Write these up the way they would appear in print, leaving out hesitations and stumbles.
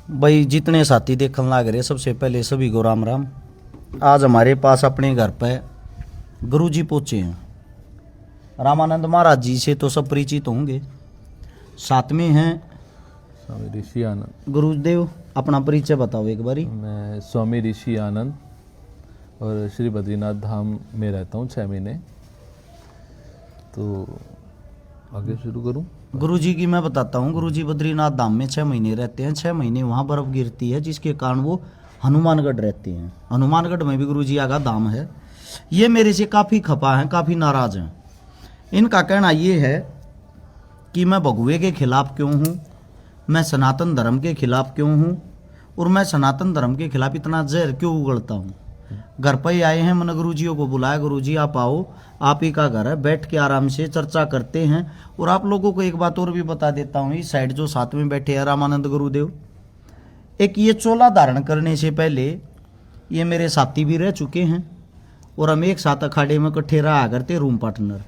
भाई जितने साथी देखने लग रहे सबसे पहले सभी को राम राम। आज हमारे पास अपने घर पे गुरुजी पहुंचे हैं। रामानंद महाराज जी से तो सब परिचित होंगे, साथ में हैं स्वामी ऋषि आनंद। गुरुदेव अपना परिचय बताओ एक बारी। मैं स्वामी ऋषि आनंद और श्री बद्रीनाथ धाम में रहता हूँ 6 महीने। तो आगे शुरू करूँ? गुरुजी की मैं बताता हूँ। गुरुजी बद्रीनाथ धाम में 6 महीने रहते हैं। 6 महीने वहाँ बर्फ गिरती है, जिसके कारण वो हनुमानगढ़ रहते हैं। हनुमानगढ़ में भी गुरुजी आगा धाम है। ये मेरे से काफ़ी खपा हैं, काफ़ी नाराज हैं। इनका कहना ये है कि मैं भगवे के खिलाफ क्यों हूँ, मैं सनातन धर्म के खिलाफ क्यों हूँ, और मैं सनातन धर्म के खिलाफ इतना जहर क्यों उगलता हूँ। घर पर ही आए हैं, मैंने गुरुजियों को बुलाया, गुरुजी आप आओ, आप ही का घर है, बैठ के आराम से चर्चा करते हैं। और आप लोगों को एक बात और भी बता देता हूँ, इस साइड जो साथ में बैठे हैं रामानंद गुरुदेव, एक ये चोला धारण करने से पहले ये मेरे साथी भी रह चुके हैं और हम एक साथ अखाड़े में इकट्ठे रहा करते, रूम पार्टनर।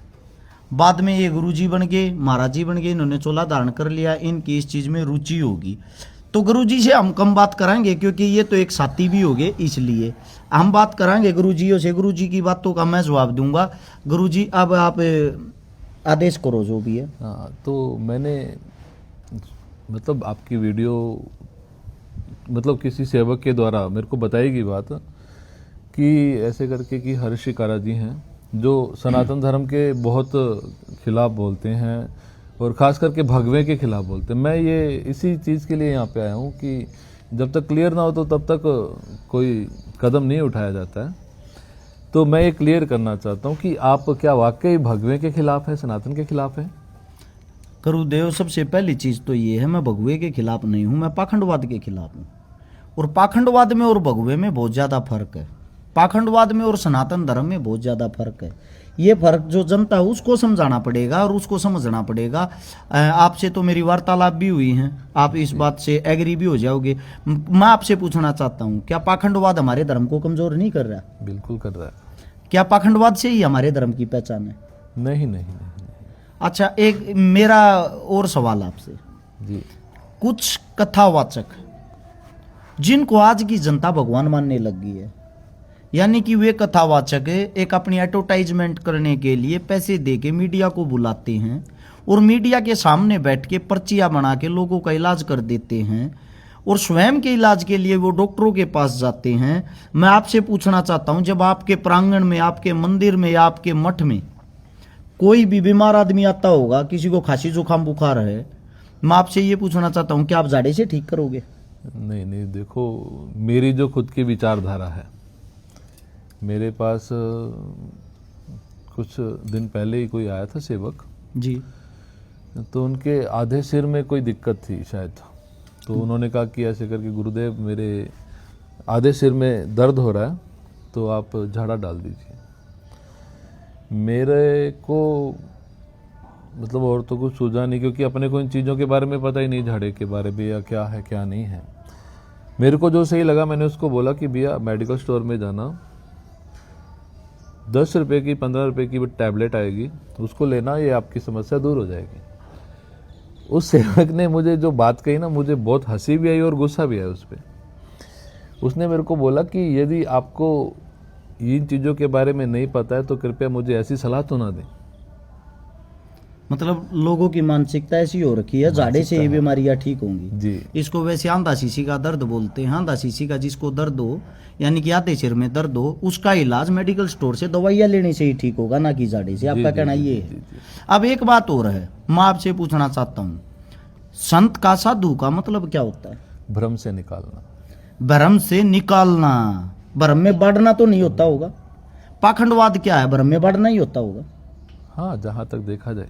बाद में ये गुरुजी बन गए, महाराज जी बन गए, इन्होंने चोला धारण कर लिया। इनकी इस चीज़ में रुचि होगी तो गुरुजी से हम कम बात कराएंगे, क्योंकि ये तो एक साथी भी हो गए, इसलिए हम बात कराएंगे गुरुजियों से। गुरुजी की बातों का मैं जवाब दूंगा। गुरुजी अब आप आदेश करो जो भी है। हाँ, तो मैंने मतलब आपकी वीडियो मतलब किसी सेवक के द्वारा मेरे को बताई गई बात कि ऐसे करके कि हर्षि कारा जी हैं जो सनातन धर्म के बहुत खिलाफ बोलते हैं और ख़ास करके भगवे के खिलाफ बोलते हैं। मैं ये इसी चीज़ के लिए यहाँ पे आया हूँ कि जब तक क्लियर ना हो तो तब तक कोई कदम नहीं उठाया जाता है। तो मैं ये क्लियर करना चाहता हूँ कि आप क्या वाकई भगवे के खिलाफ है, सनातन के खिलाफ है? गुरुदेव सबसे पहली चीज़ तो ये है, मैं भगवे के खिलाफ नहीं हूँ, मैं पाखंडवाद के खिलाफ हूँ। और पाखंडवाद में और भगवे में बहुत ज़्यादा फर्क है। पाखंडवाद में और सनातन धर्म में बहुत ज़्यादा फर्क है। ये फर्क जो जनता है उसको समझाना पड़ेगा और उसको समझना पड़ेगा। आपसे तो मेरी वार्तालाप भी हुई है, आप इस बात से एग्री भी हो जाओगे। मैं आपसे पूछना चाहता हूँ, क्या पाखंडवाद हमारे धर्म को कमजोर नहीं कर रहा? बिल्कुल कर रहा है। क्या पाखंडवाद से ही हमारे धर्म की पहचान है? नहीं नहीं नहीं। अच्छा, एक मेरा और सवाल आपसे। जी। कुछ कथावाचक जिनको आज की जनता भगवान मानने लग गई है, यानी कि वे कथावाचक एक अपनी एडवर्टाइजमेंट करने के लिए पैसे दे के मीडिया को बुलाते हैं और मीडिया के सामने बैठ के पर्चियां बना के लोगों का इलाज कर देते हैं और स्वयं के इलाज के लिए वो डॉक्टरों के पास जाते हैं। मैं आपसे पूछना चाहता हूं, जब आपके प्रांगण में, आपके मंदिर में या आपके मठ में कोई भी बीमार आदमी आता होगा, किसी को खांसी जुकाम बुखार है, मैं आपसे ये पूछना चाहता हूं कि आप जाड़े से ठीक करोगे? नहीं नहीं, देखो मेरी जो खुद की विचारधारा है, मेरे पास कुछ दिन पहले ही कोई आया था सेवक जी, तो उनके आधे सिर में कोई दिक्कत थी शायद। तो उन्होंने कहा कि ऐसे करके गुरुदेव मेरे आधे सिर में दर्द हो रहा है, तो आप झाड़ा डाल दीजिए। मेरे को मतलब और तो कुछ सूझा नहीं, क्योंकि अपने को इन चीज़ों के बारे में पता ही नहीं, झाड़े के बारे में या क्या है क्या नहीं है। मेरे को जो सही लगा मैंने उसको बोला कि भैया मेडिकल स्टोर में जाना, 10 रुपये की 15 रुपये की टैबलेट आएगी, उसको लेना, ये आपकी समस्या दूर हो जाएगी। उस सेवक ने मुझे जो बात कही ना, मुझे बहुत हंसी भी आई और गुस्सा भी आया उस पर। उसने मेरे को बोला कि यदि आपको इन चीज़ों के बारे में नहीं पता है तो कृपया मुझे ऐसी सलाह तो ना दें। मतलब लोगों की मानसिकता ऐसी हो रखी है, झाड़े से ये बीमारियां ठीक होंगी जी। इसको वैसे आंधा शीशी का दर्द बोलते हैं। आंधा शीशी का जिसको दर्द हो, यानी कि आधे सिर में दर्द हो, उसका इलाज मेडिकल स्टोर से दवाइयां लेने से ही ठीक होगा, ना कि झाड़े से। आपका कहना ये है। अब एक बात और है, मैं आपसे पूछना चाहता हूँ, संत का, साधु का मतलब क्या होता है? भ्रम से निकालना। भ्रम से निकालना। भ्रम में बढ़ना तो नहीं होता होगा? पाखंडवाद क्या है? भ्रम में बढ़ना ही होता होगा। हाँ, जहाँ तक देखा जाए।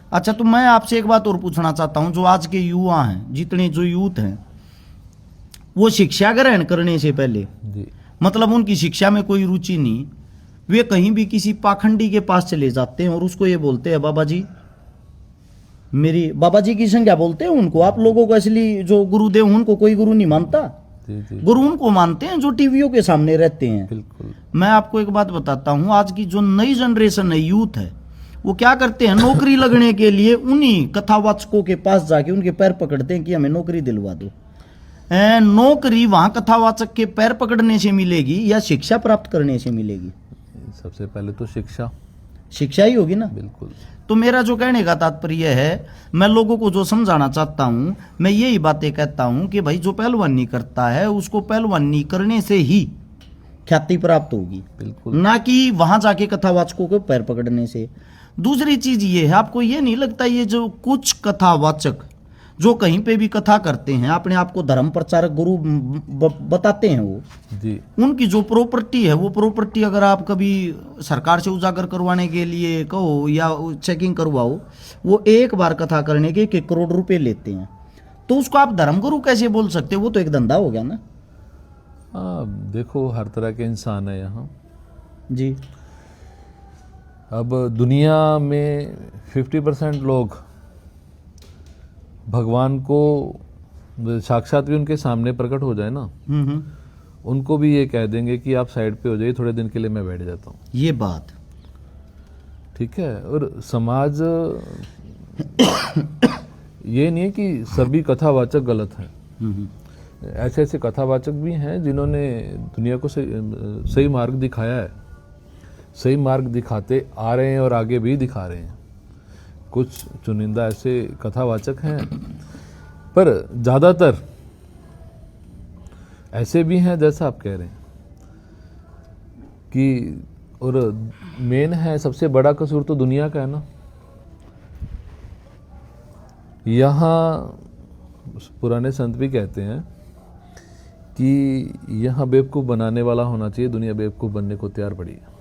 अच्छा, तो मैं आपसे एक बात और पूछना चाहता हूं, जो आज के युवा हैं, जितने जो यूथ हैं, वो शिक्षा ग्रहण करने से पहले जी, मतलब उनकी शिक्षा में कोई रुचि नहीं, वे कहीं भी किसी पाखंडी के पास चले जाते हैं और उसको ये बोलते हैं, बाबा जी मेरी, बाबा जी की संज्ञा बोलते हैं उनको। आप लोगों को असली जो गुरुदेव, उनको कोई गुरु नहीं मानता। जी, जी। गुरु उनको मानते हैं जो टीवियों के सामने रहते हैं। बिल्कुल। मैं आपको एक बात बताता हूं, आज की जो नई जनरेशन है, यूथ है, वो क्या करते हैं, नौकरी लगने के लिए उन्हीं कथावाचकों के पास जाके उनके पैर पकड़ते हैं कि हमें नौकरी दिलवा दो। नौकरी वहां कथावाचक के पैर पकड़ने से मिलेगी या शिक्षा प्राप्त करने से मिलेगी? सबसे पहले तो शिक्षा शिक्षा ही होगी ना। बिल्कुल। तो मेरा जो कहने का तात्पर्य है, मैं लोगों को जो समझाना चाहता हूं, मैं यही बातें कहता हूं कि भाई जो पहलवानी करता है उसको पहलवानी करने से ही ख्याति प्राप्त होगी, बिल्कुल, ना कि वहां जाके कथावाचकों को पैर पकड़ने से। दूसरी चीज ये है, आपको ये नहीं लगता ये जो कुछ कथावाचक जो कहीं पे भी कथा करते हैं, अपने आप को धर्म प्रचारक गुरु बताते हैं, वो जी, उनकी जो प्रॉपर्टी है, वो प्रॉपर्टी अगर आप कभी सरकार से उजागर करवाने के लिए कहो या चेकिंग करवाओ, वो एक बार कथा करने के 1 करोड़ रुपए लेते हैं। तो उसको आप धर्मगुरु कैसे बोल सकते हो? वो तो एक धंधा हो गया ना। देखो हर तरह के इंसान है यहाँ जी। अब दुनिया में 50% लोग भगवान को साक्षात भी उनके सामने प्रकट हो जाए ना, उनको भी ये कह देंगे कि आप साइड पे हो जाइए, थोड़े दिन के लिए मैं बैठ जाता हूँ। ये बात ठीक है। और समाज ये नहीं है कि सभी कथावाचक गलत हैं। ऐसे ऐसे कथावाचक भी हैं जिन्होंने दुनिया को सही मार्ग दिखाया है, सही मार्ग दिखाते आ रहे हैं और आगे भी दिखा रहे हैं। कुछ चुनिंदा ऐसे कथावाचक हैं, पर ज़्यादातर ऐसे भी हैं जैसा आप कह रहे हैं कि, और मेन है सबसे बड़ा कसूर तो दुनिया का है ना। यहाँ पुराने संत भी कहते हैं कि यहाँ बेवकूफ़ बनाने वाला होना चाहिए, दुनिया बेवकूफ़ बनने को तैयार पड़ी है।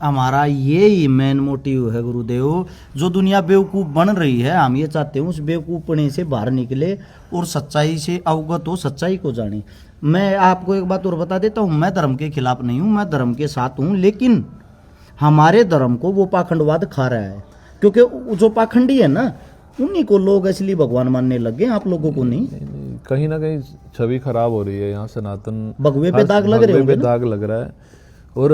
हमारा यही मेन मोटिव है गुरुदेव। जो दुनिया बेवकूफ़ बन रही है, हम ये चाहते हैं उस बेवकूफ़पने से बाहर निकले और सच्चाई से अवगत हो, सच्चाई को जाने। मैं आपको एक बात और बता देता हूँ, मैं धर्म के खिलाफ नहीं हूँ, मैं धर्म के साथ हूँ, लेकिन हमारे धर्म को वो पाखंडवाद खा रहा है, क्योंकि जो पाखंडी है ना, उन्हीं को लोग इसलिए भगवान मानने लग गए, आप लोगों को नहीं। कहीं ना कहीं छवि खराब हो रही है यहाँ। सनातन भगवे पे दाग लग रहे हैं, दाग लग रहा है। और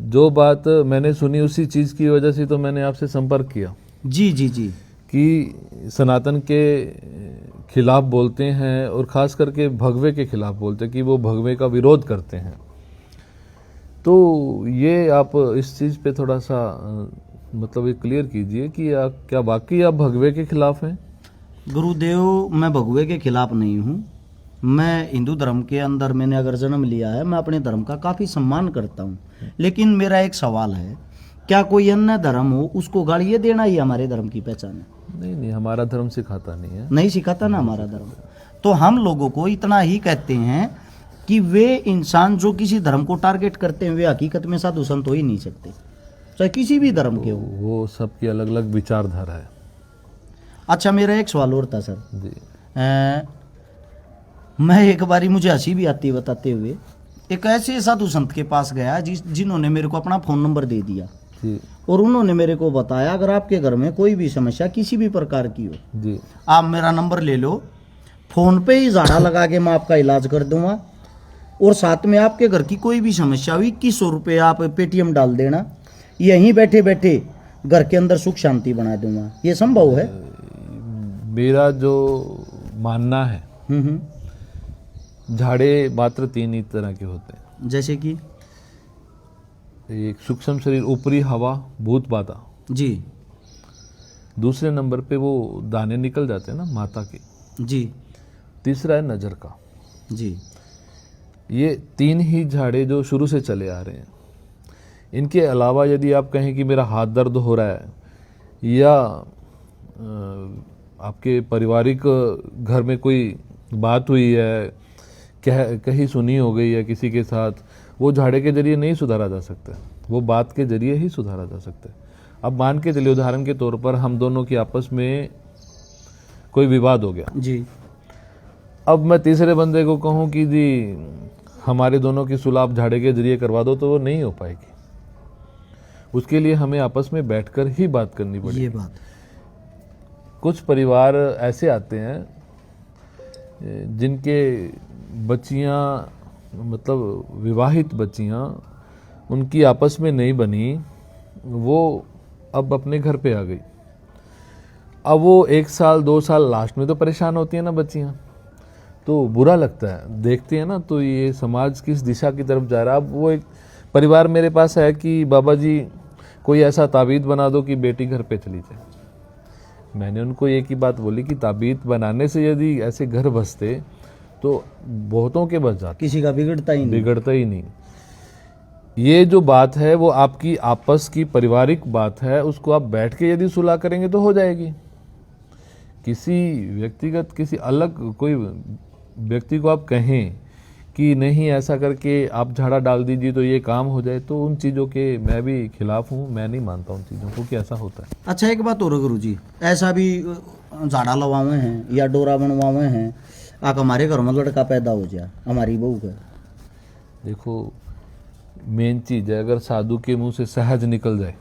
जो बात मैंने सुनी उसी चीज की वजह से तो मैंने आपसे संपर्क किया। जी जी जी। कि सनातन के खिलाफ बोलते हैं और खास करके भगवे के खिलाफ बोलते हैं कि वो भगवे का विरोध करते हैं। तो ये आप इस चीज पे थोड़ा सा मतलब ये क्लियर कीजिए कि क्या वाकई आप भगवे के खिलाफ हैं? गुरुदेव, मैं भगवे के खिलाफ नहीं हूँ। मैं हिंदू धर्म के अंदर मैंने अगर जन्म लिया है, मैं अपने धर्म का काफ़ी सम्मान करता हूँ, लेकिन मेरा एक सवाल है, क्या कोई अन्य धर्म हो उसको गालियाँ देना ही हमारे धर्म की पहचान है? नहीं, हमारा धर्म सिखाता नहीं है। नहीं सिखाता ना हमारा धर्म। तो हम लोगों को इतना ही कहते हैं कि वे इंसान जो किसी धर्म को टारगेट करते हैं, वे हकीकत में साधु संत हो ही नहीं सकते, चाहे किसी भी धर्म के हो। वो सबकी अलग अलग विचारधारा है। अच्छा, मेरा एक सवाल और था सर जी। मैं एक बारी, मुझे हंसी भी आती है बताते हुए, एक ऐसे साधु संत के पास गया जिन्होंने मेरे को अपना फ़ोन नंबर दे दिया जी। और उन्होंने मेरे को बताया, अगर आपके घर में कोई भी समस्या किसी भी प्रकार की हो जी, आप मेरा नंबर ले लो, फ़ोन पे ही झाड़ा लगा के मैं आपका इलाज कर दूंगा, और साथ में आपके घर की कोई भी समस्या हुई 2100 रुपये आप पेटीएम डाल देना, यहीं बैठे बैठे घर के अंदर सुख शांति बना दूंगा। ये संभव है? मेरा जो मानना है, झाड़े मात्र 3 ही तरह के होते हैं। जैसे कि एक सूक्ष्म शरीर, ऊपरी हवा, भूत बाधा। जी। दूसरे नंबर पे वो दाने निकल जाते हैं ना माता के। जी। तीसरा है नजर का। जी। ये 3 ही झाड़े जो शुरू से चले आ रहे हैं। इनके अलावा यदि आप कहें कि मेरा हाथ दर्द हो रहा है या आपके पारिवारिक घर में कोई बात हुई है, कहीं सुनी हो गई है किसी के साथ, वो झाड़े के जरिए नहीं सुधारा जा सकता, वो बात के जरिए ही सुधारा जा सकता है। अब मान के चलिए उदाहरण के तौर पर हम दोनों की आपस में कोई विवाद हो गया जी। अब मैं तीसरे बंदे को कहूं कि जी हमारे दोनों की सुलह आप झाड़े के जरिए करवा दो, तो वो नहीं हो पाएगी। उसके लिए हमें आपस में बैठकर ही बात करनी पड़ेगी। ये बात। कुछ परिवार ऐसे आते हैं जिनके बच्चियां, मतलब विवाहित बच्चियां, उनकी आपस में नहीं बनी, वो अब अपने घर पे आ गई। अब वो 1 साल 2 साल लास्ट में तो परेशान होती हैं ना बच्चियां, तो बुरा लगता है, देखते हैं ना, तो ये समाज किस दिशा की तरफ जा रहा है। अब वो एक परिवार मेरे पास है कि बाबा जी कोई ऐसा ताबीज़ बना दो कि बेटी घर पे चली जाए। मैंने उनको एक ही बात बोली कि ताबीज़ बनाने से यदि ऐसे घर बसते तो बहुतों के बच जाते, किसी का बिगड़ता ही नहीं। बिगड़ता ही नहीं। ये जो बात है वो आपकी आपस की पारिवारिक बात है, उसको आप बैठ के यदि सुलह करेंगे तो हो जाएगी। किसी व्यक्तिगत, किसी अलग कोई व्यक्ति को आप कहें कि नहीं ऐसा करके आप झाड़ा डाल दीजिए तो ये काम हो जाए, तो उन चीज़ों के मैं भी खिलाफ हूँ। मैं नहीं मानता उन चीज़ों को कि ऐसा होता है। अच्छा, एक बात और गुरु जी, ऐसा भी झाड़ा लवावे हैं या डोरा बनवावे हैं, आक हमारे घर में लड़का पैदा हो जाए हमारी बहू का। देखो, मेन चीज़ है, अगर साधु के मुंह से सहज निकल जाए,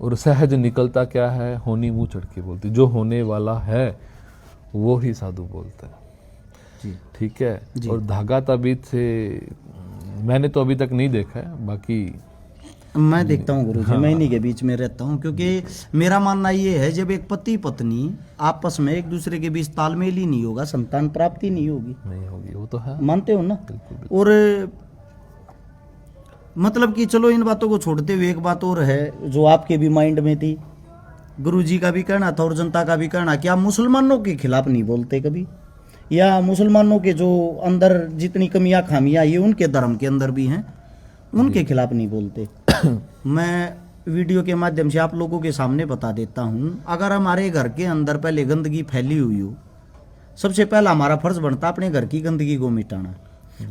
और सहज निकलता क्या है, होनी मुंह चढ़ के बोलती, जो होने वाला है वो ही साधु बोलता है। जी ठीक है जी। और धागा ताबीज से मैंने तो अभी तक नहीं देखा है, बाकी मैं देखता हूँ गुरु जी, मैं इन्हीं के बीच में रहता हूँ, क्योंकि मेरा मानना ये है जब एक पति पत्नी आपस में एक दूसरे के बीच तालमेल ही नहीं होगा, संतान प्राप्ति नहीं होगी। नहीं होगी, वो तो है। मानते हो ना? बिल्कुल। और मतलब कि चलो इन बातों को छोड़ते हुए एक बात और है जो आपके भी माइंड में थी, गुरु जी का भी कहना था और जनता का भी कहना, कि आप मुसलमानों के खिलाफ नहीं बोलते कभी, या मुसलमानों के जो अंदर जितनी कमियां खामियां ये उनके धर्म के अंदर भी हैं, उनके खिलाफ नहीं बोलते। मैं वीडियो के माध्यम से आप लोगों के सामने बता देता हूँ, अगर हमारे घर के अंदर पहले गंदगी फैली हुई हो, सबसे पहला हमारा फर्ज बनता अपने घर की गंदगी को मिटाना।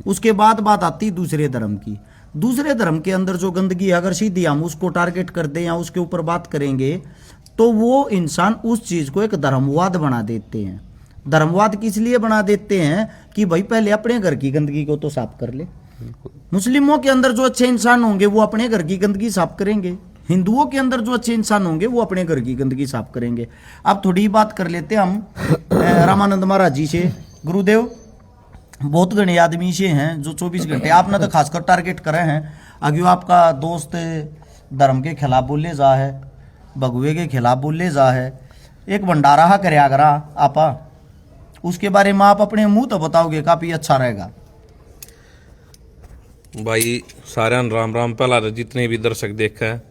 उसके बाद बात आती दूसरे धर्म की। दूसरे धर्म के अंदर जो गंदगी है, अगर सीधी हम उसको टारगेट कर दें या उसके ऊपर बात करेंगे तो वो इंसान उस चीज को एक धर्मवाद बना देते हैं। धर्मवाद किस लिए बना देते हैं कि भाई पहले अपने घर की गंदगी को तो साफ कर ले। मुस्लिमों के अंदर जो अच्छे इंसान होंगे वो अपने घर की गंदगी साफ करेंगे, हिंदुओं के अंदर जो अच्छे इंसान होंगे वो अपने घर की गंदगी साफ करेंगे। अब थोड़ी बात कर लेते हम रामानंद महाराज जी से। गुरुदेव, बहुत घने आदमी से हैं जो 24 घंटे आपने तो खासकर टारगेट करे हैं, आगे आपका दोस्त धर्म के खिलाफ बोले जा है, भगवे के खिलाफ बोले जा है, एक भंडारा करे आगरा आपा, उसके बारे में आप अपने मुंह तो बताओगे, काफी अच्छा रहेगा। भाई सारे राम राम। पहला तो जितने भी दर्शक देखा है,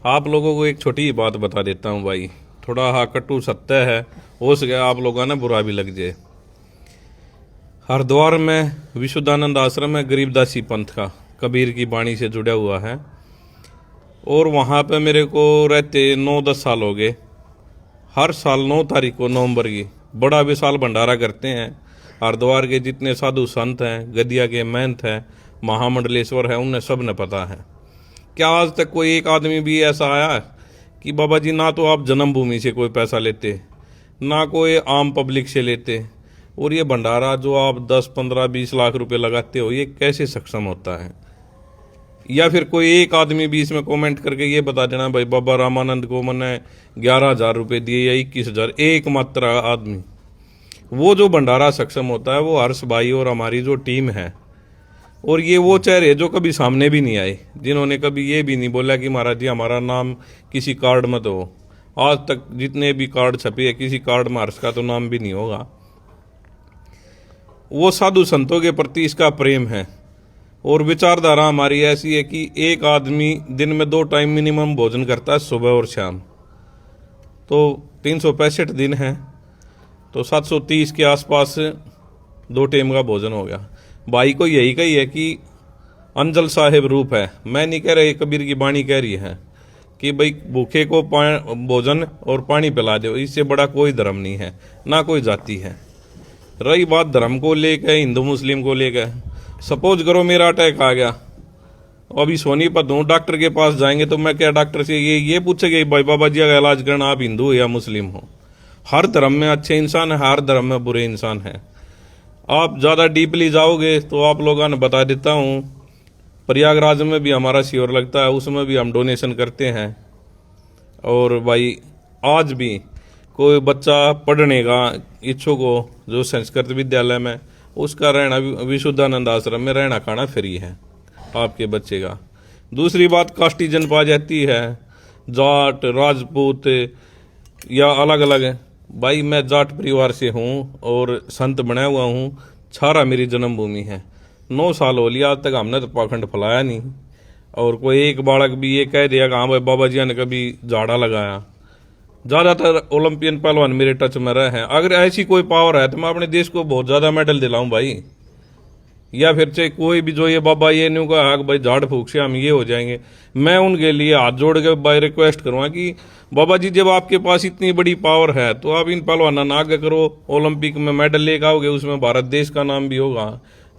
आप लोगों को एक छोटी ही बात बता देता हूँ भाई, थोड़ा हाँ कटु सत्य है, हो सके आप लोगों ने बुरा भी लग जाए। हरिद्वार में विशुद्धानंद आश्रम है, गरीबदासी पंथ का, कबीर की बाणी से जुड़ा हुआ है, और वहाँ पे मेरे को रहते 9-10 साल हो गए। हर साल 9 तारीख को नवंबर की बड़ा विशाल भंडारा करते हैं। हरिद्वार के जितने साधु संत हैं, गदिया के महंत हैं, महामंडलेश्वर है, उन्हें सब ने पता है। क्या आज तक कोई एक आदमी भी ऐसा आया कि बाबा जी ना तो आप जन्मभूमि से कोई पैसा लेते, ना कोई आम पब्लिक से लेते, और ये भंडारा जो आप 10, 15, 20 लाख रुपए लगाते हो, ये कैसे सक्षम होता है? या फिर कोई एक आदमी भी इसमें कमेंट करके ये बता देना भाई बाबा रामानंद को मैंने 11,000 रुपये दिए या 21,000, एक मात्र आदमी। वो जो भंडारा सक्षम होता है वो हर्ष भाई और हमारी जो टीम है, और ये वो चेहरे जो कभी सामने भी नहीं आए, जिन्होंने कभी ये भी नहीं बोला कि महाराज जी हमारा नाम किसी कार्ड में तो हो। आज तक जितने भी कार्ड छपे हैं, किसी कार्ड में हर्ष का तो नाम भी नहीं होगा। वो साधु संतों के प्रति इसका प्रेम है, और विचारधारा हमारी ऐसी है कि एक आदमी दिन में 2 टाइम मिनिमम भोजन करता है, सुबह और शाम। तो 365 दिन है, तो 730 के आसपास 2 टाइम का भोजन हो गया। भाई को यही कही है कि अंजल साहिब रूप है। मैं नहीं कह रही, कबीर की बाणी कह रही है कि भाई भूखे को भोजन और पानी पिला दो, इससे बड़ा कोई धर्म नहीं है, ना कोई जाति है। रही बात धर्म को लेकर, हिंदू मुस्लिम को लेकर, सपोज करो मेरा अटैक आ गया, अभी सोनीपत हूँ, डॉक्टर के पास जाएंगे तो मैं क्या डॉक्टर से ये पूछेगा भाई बाबा जी का इलाज करना आप हिंदू हो या मुस्लिम हो? हर धर्म में अच्छे इंसान है, हर धर्म में बुरे इंसान है। आप ज़्यादा डीपली जाओगे तो आप लोगों ने बता देता हूँ, प्रयागराज में भी हमारा शिविर लगता है, उसमें भी हम डोनेशन करते हैं। और भाई आज भी कोई बच्चा पढ़ने का इच्छुक हो जो संस्कृत विद्यालय में, उसका रहना विशुद्धानंद आश्रम में रहना खाना फ्री है आपके बच्चे का। दूसरी बात, कास्टी जनपा जाती है, जाट, राजपूत या अलग अलग भाई मैं जाट परिवार से हूँ और संत बना हुआ हूँ। छारा मेरी जन्मभूमि है। 9 साल हो लिया, आज तक हमने तो पाखंड फैलाया नहीं। और कोई एक बालक भी ये कह दिया कि हाँ भाई बाबा जी ने कभी झाड़ा लगाया। ज़्यादातर ओलंपियन पहलवान मेरे टच में रहे हैं। अगर ऐसी कोई पावर है तो मैं अपने देश को बहुत ज़्यादा मेडल दिलाऊं भाई। या फिर चाहे कोई भी जो ये बाबा ये नहीं कहा भाई झाड़ फूक से हम ये हो जाएंगे, मैं उनके लिए हाथ जोड़ के भाई रिक्वेस्ट करूँगा कि बाबा जी जब आपके पास इतनी बड़ी पावर है तो आप इन पहलवानों ना आगे करो, ओलंपिक में मेडल लेकर आओगे, उसमें भारत देश का नाम भी होगा।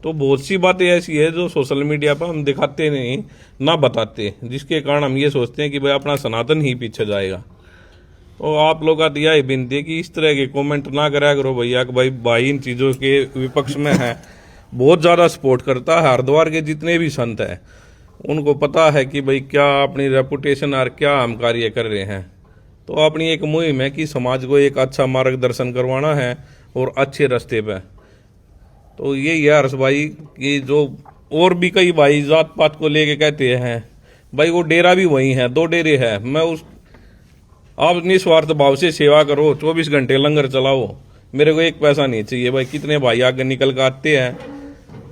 तो बहुत सी बातें ऐसी है जो सोशल मीडिया पर हम दिखाते नहीं, ना बताते, जिसके कारण हम ये सोचते हैं कि भाई अपना सनातन ही पीछे जाएगा। तो आप लोग का दिया ही बिनती है कि इस तरह के कमेंट ना करा करो भैया कि भाई इन चीज़ों के विपक्ष में है, बहुत ज़्यादा सपोर्ट करता है। हरिद्वार के जितने भी संत हैं उनको पता है कि भाई क्या अपनी रेपुटेशन और क्या हम कार्य कर रहे हैं। तो अपनी एक मुहिम है कि समाज को एक अच्छा मार्गदर्शन करवाना है और अच्छे रास्ते पे। तो यही है हर्ष भाई कि जो और भी कई भाई जात पात को लेके कहते हैं भाई वो डेरा भी वही है, 2 डेरे है। मैं उस आप निस्वार्थ भाव से सेवा करो, 24 घंटे लंगर चलाओ, मेरे को 1 पैसा नहीं चाहिए भाई। कितने भाई आगे निकल कर आते हैं,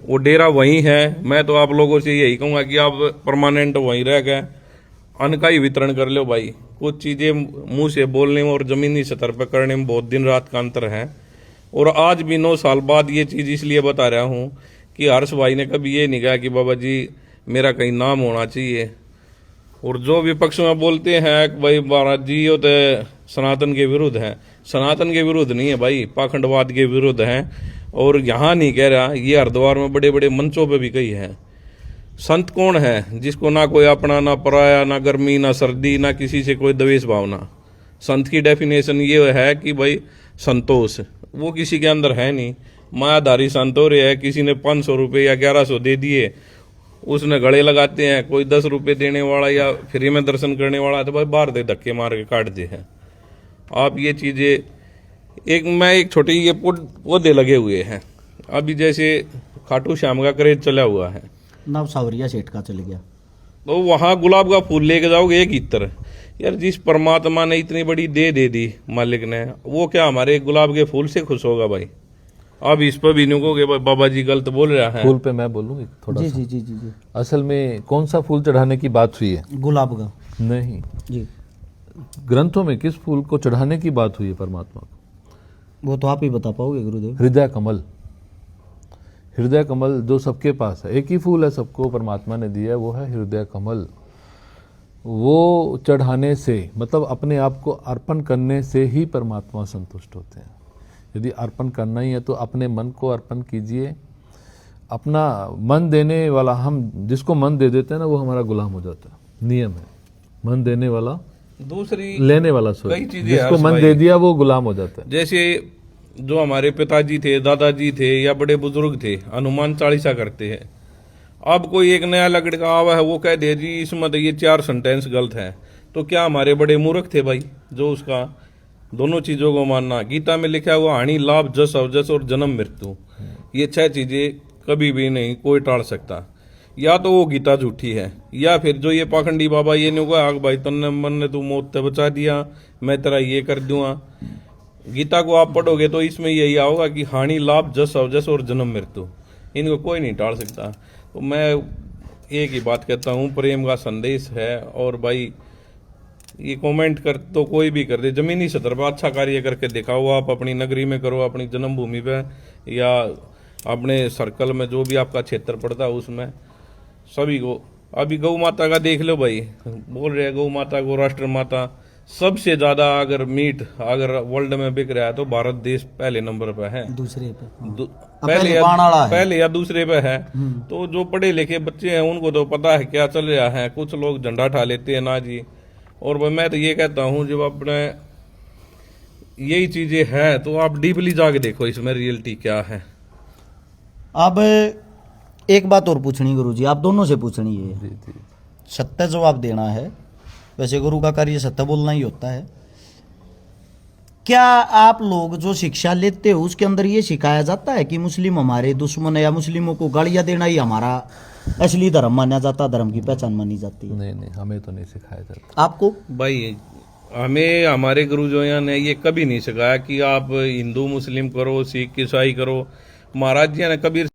वो डेरा वही है। मैं तो आप लोगों से यही कहूँगा कि आप परमानेंट वहीं रह गए अन्न का ही वितरण कर लो भाई। कुछ चीज़ें मुंह से बोलने में और ज़मीनी स्तर पर करने में बहुत दिन रात का अंतर है। और आज भी 9 साल बाद ये चीज़ इसलिए बता रहा हूँ कि हर्ष भाई ने कभी ये नहीं कहा कि बाबा जी मेरा कहीं नाम होना चाहिए। और जो विपक्ष में बोलते हैं कि भाई महाराज जी ये तो सनातन के विरुद्ध है, सनातन के विरुद्ध नहीं है भाई, पाखंडवाद के विरुद्ध है। और यहाँ नहीं कह रहा, ये हरिद्वार में बड़े बड़े मंचों पे भी कही है। संत कौन है जिसको ना कोई अपना, ना पराया, ना गर्मी, ना सर्दी, ना किसी से कोई द्वेष भावना। संत की डेफिनेशन ये है कि भाई संतोष, वो किसी के अंदर है नहीं। मायाधारी संत हो रहे हैं, किसी ने 500 रुपये या 1100 दे दिए, उसने गले लगाते हैं। कोई 10 रुपये देने वाला या फ्री में दर्शन करने वाला तो भाई बाहर दे धक्के मार के काट दे है। आप ये चीज़ें एक छोटे ये पौधे लगे हुए हैं अभी, जैसे खाटू श्याम का क्रेज चला हुआ है, नव सावरिया सेठ का चल गया, तो वहाँ गुलाब का फूल लेके जाओगे 1 इत्र। यार जिस परमात्मा ने इतनी बड़ी दे दी मालिक ने, वो क्या हमारे गुलाब के फूल से खुश होगा भाई? अब इस पर भी नहीं कहोगे बाबा जी गलत बोल रहा है। फूल पे मैं बोलूँ थोड़ा जी सा। जी जी जी जी। असल में कौन सा फूल चढ़ाने की बात हुई है? गुलाब का नहीं, जी, ग्रंथों में किस फूल को चढ़ाने की बात हुई है परमात्मा को? वो तो आप ही बता पाओगे गुरुदेव। हृदय कमल। हृदय कमल जो सबके पास है, एक ही फूल है सबको परमात्मा ने दिया है, वो है हृदय कमल। वो चढ़ाने से मतलब अपने आप को अर्पण करने से ही परमात्मा संतुष्ट होते हैं। यदि अर्पण करना ही है तो अपने मन को अर्पण कीजिए। अपना मन देने वाला, हम जिसको मन दे देते हैं ना, वो हमारा गुलाम हो जाता है। नियम है, मन देने वाला दूसरी लेने वाला, कई चीजें जिसको हर्ष मन भाई, दे दिया वो गुलाम हो जाता है। जैसे जो हमारे पिताजी थे, दादाजी थे या बड़े बुजुर्ग थे, हनुमान चालीसा करते हैं। अब कोई एक नया लड़का आवा है, वो कह दे जी इसमें तो ये 4 सेंटेंस गलत है, तो क्या हमारे बड़े मूर्ख थे भाई जो उसका दोनों चीजों को मानना? गीता में लिखा हुआ हानि लाभ जस अवजस और जन्म मृत्यु, ये 6 चीजें कभी भी नहीं कोई टाल सकता। या तो वो गीता झूठी है, या फिर जो ये पाखंडी बाबा ये नहीं हुआ भाई तन्ने मन ने तू मौत से बचा दिया, मैं तेरा ये कर दूंगा। गीता को आप पढ़ोगे तो इसमें यही आओगा कि हानि लाभ जस अवजस और जन्म मृत्यु, इनको कोई नहीं टाल सकता। तो मैं एक ही बात कहता हूँ, प्रेम का संदेश है। और भाई ये कमेंट कर तो कोई भी कर दे, जमीनी सतर पर अच्छा कार्य करके दिखाओ। आप अपनी नगरी में करो, अपनी जन्मभूमि पे, या अपने सर्कल में जो भी आपका क्षेत्र पड़ता है उसमें सभी को। अभी गौ माता का देख लो भाई, बोल रहे हैं गौ माता को राष्ट्र माता। सबसे ज्यादा अगर मीट अगर वर्ल्ड में बिक रहा है तो भारत देश पहले नंबर पे है, दूसरे पे पहले या दूसरे पे है। तो जो पढ़े लिखे बच्चे हैं उनको तो पता है क्या चल रहा है। कुछ लोग झंडा उठा लेते हैं ना जी। और मैं तो ये कहता हूँ जब अपने यही चीजें हैं तो आप डीपली जाके देखो इसमें रियलिटी क्या है। अब एक बात और पूछनी गुरुजी, आप दोनों से पूछनी है, जी जी। सत्य जवाब देना है। वैसे गुरु का कार्य सत्य बोलना ही होता है। क्या आप लोग जो शिक्षा लेते हो उसके अंदर ये सिखाया जाता है कि मुस्लिम हमारे दुश्मन है, या मुस्लिमों को गालियां देना ही हमारा असली धर्म माना जाता, धर्म की पहचान मानी जाती है? नहीं नहीं, हमें तो नहीं सिखाया जाता। आपको भाई हमें हमारे गुरुजों ने ये कभी नहीं सिखाया कि आप हिंदू मुस्लिम करो, सिख ईसाई करो। महाराज जी ने कबीर